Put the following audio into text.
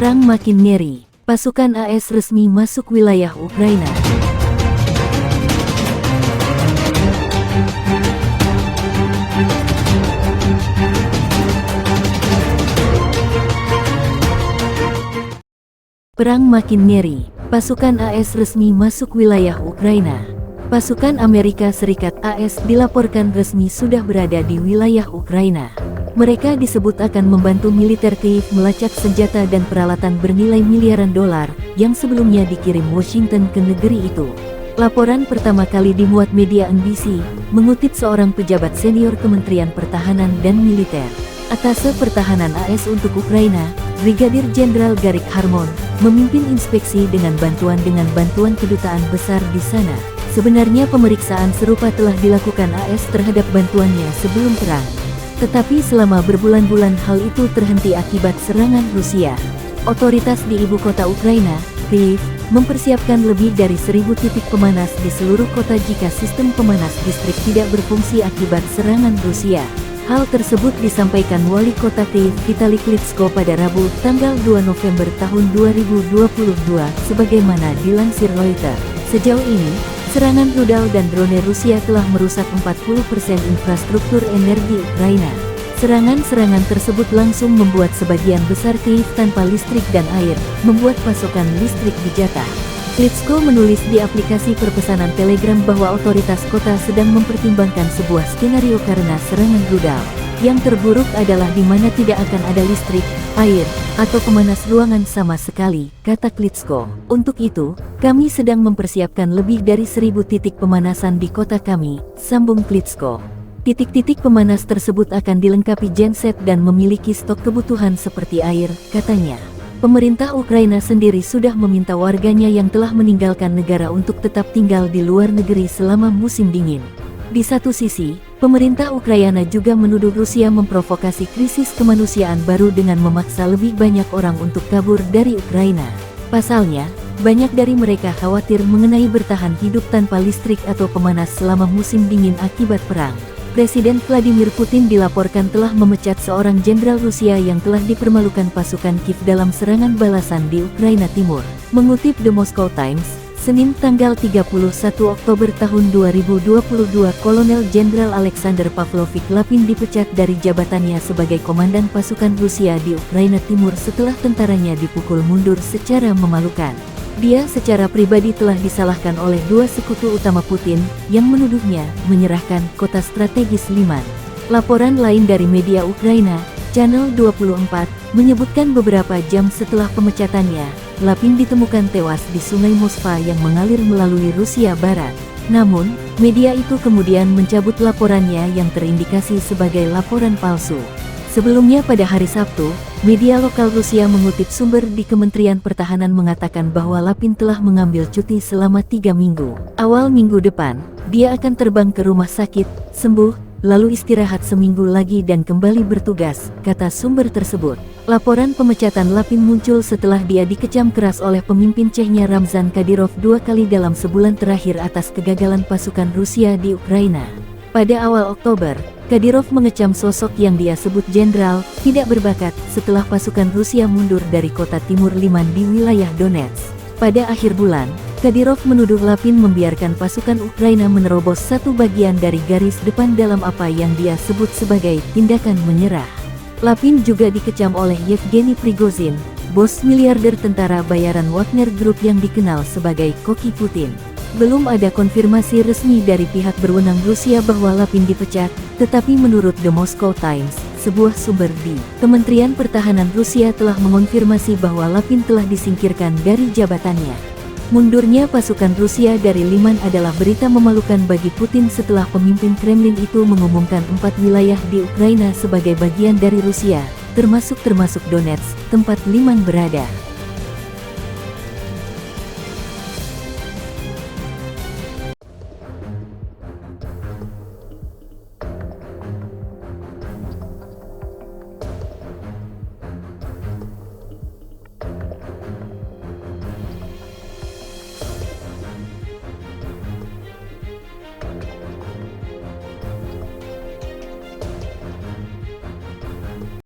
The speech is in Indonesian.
Perang makin ngeri, pasukan AS resmi masuk wilayah Ukraina. Perang makin ngeri, pasukan AS resmi masuk wilayah Ukraina. Pasukan Amerika Serikat AS dilaporkan resmi sudah berada di wilayah Ukraina. Mereka disebut akan membantu militer Kiev melacak senjata dan peralatan bernilai miliaran dolar yang sebelumnya dikirim Washington ke negeri itu. Laporan pertama kali dimuat media NBC, mengutip seorang pejabat senior Kementerian Pertahanan dan Militer. Atase Pertahanan AS untuk Ukraina, Brigadir Jenderal Garrick Harmon, memimpin inspeksi dengan bantuan kedutaan besar di sana. Sebenarnya pemeriksaan serupa telah dilakukan AS terhadap bantuannya sebelum perang. Tetapi selama berbulan-bulan hal itu terhenti akibat serangan Rusia. Otoritas di ibu kota Ukraina, Kiev, mempersiapkan lebih dari 1.000 titik pemanas di seluruh kota jika sistem pemanas listrik tidak berfungsi akibat serangan Rusia. Hal tersebut disampaikan Wali Kota Kiev Vitali Klitschko pada Rabu, tanggal 2 November tahun 2022, sebagaimana dilansir Reuters. Sejauh ini, serangan rudal dan drone Rusia telah merusak 40% infrastruktur energi Ukraina. Serangan-serangan tersebut langsung membuat sebagian besar Kiev tanpa listrik dan air, membuat pasokan listrik dijatah. Klitschko menulis di aplikasi perpesanan Telegram bahwa otoritas kota sedang mempertimbangkan sebuah skenario karena serangan rudal. Yang terburuk adalah di mana tidak akan ada listrik, air, atau pemanas ruangan sama sekali, kata Klitschko. Untuk itu, kami sedang mempersiapkan lebih dari 1.000 titik pemanasan di kota kami, sambung Klitschko. Titik-titik pemanas tersebut akan dilengkapi genset dan memiliki stok kebutuhan seperti air, katanya. Pemerintah Ukraina sendiri sudah meminta warganya yang telah meninggalkan negara untuk tetap tinggal di luar negeri selama musim dingin. Di satu sisi, pemerintah Ukraina juga menuduh Rusia memprovokasi krisis kemanusiaan baru dengan memaksa lebih banyak orang untuk kabur dari Ukraina. Pasalnya, banyak dari mereka khawatir mengenai bertahan hidup tanpa listrik atau pemanas selama musim dingin akibat perang. Presiden Vladimir Putin dilaporkan telah memecat seorang jenderal Rusia yang telah dipermalukan pasukan Kiev dalam serangan balasan di Ukraina Timur. Mengutip The Moscow Times, Senin tanggal 31 Oktober tahun 2022, Kolonel Jenderal Alexander Pavlovich Lapin dipecat dari jabatannya sebagai komandan pasukan Rusia di Ukraina Timur setelah tentaranya dipukul mundur secara memalukan. Dia secara pribadi telah disalahkan oleh dua sekutu utama Putin yang menuduhnya menyerahkan kota strategis Liman. Laporan lain dari media Ukraina, Channel 24, menyebutkan beberapa jam setelah pemecatannya, Lapin ditemukan tewas di Sungai Moskva yang mengalir melalui Rusia Barat. Namun, media itu kemudian mencabut laporannya yang terindikasi sebagai laporan palsu. Sebelumnya pada hari Sabtu, media lokal Rusia mengutip sumber di Kementerian Pertahanan mengatakan bahwa Lapin telah mengambil cuti selama 3 minggu. Awal minggu depan, dia akan terbang ke rumah sakit, sembuh, lalu istirahat seminggu lagi dan kembali bertugas, kata sumber tersebut. Laporan pemecatan Lapin muncul setelah dia dikecam keras oleh pemimpin Chechnya Ramzan Kadyrov 2 kali dalam sebulan terakhir atas kegagalan pasukan Rusia di Ukraina. Pada awal Oktober, Kadyrov mengecam sosok yang dia sebut jenderal tidak berbakat setelah pasukan Rusia mundur dari kota timur Liman di wilayah Donetsk. Pada akhir bulan, Kadyrov menuduh Lapin membiarkan pasukan Ukraina menerobos satu bagian dari garis depan dalam apa yang dia sebut sebagai tindakan menyerah. Lapin juga dikecam oleh Yevgeny Prigozhin, bos miliarder tentara bayaran Wagner Group yang dikenal sebagai koki Putin. Belum ada konfirmasi resmi dari pihak berwenang Rusia bahwa Lapin dipecat, tetapi menurut The Moscow Times, sebuah sumber di Kementerian Pertahanan Rusia telah mengonfirmasi bahwa Lapin telah disingkirkan dari jabatannya. Mundurnya pasukan Rusia dari Liman adalah berita memalukan bagi Putin setelah pemimpin Kremlin itu mengumumkan 4 wilayah di Ukraina sebagai bagian dari Rusia, termasuk Donetsk, tempat Liman berada.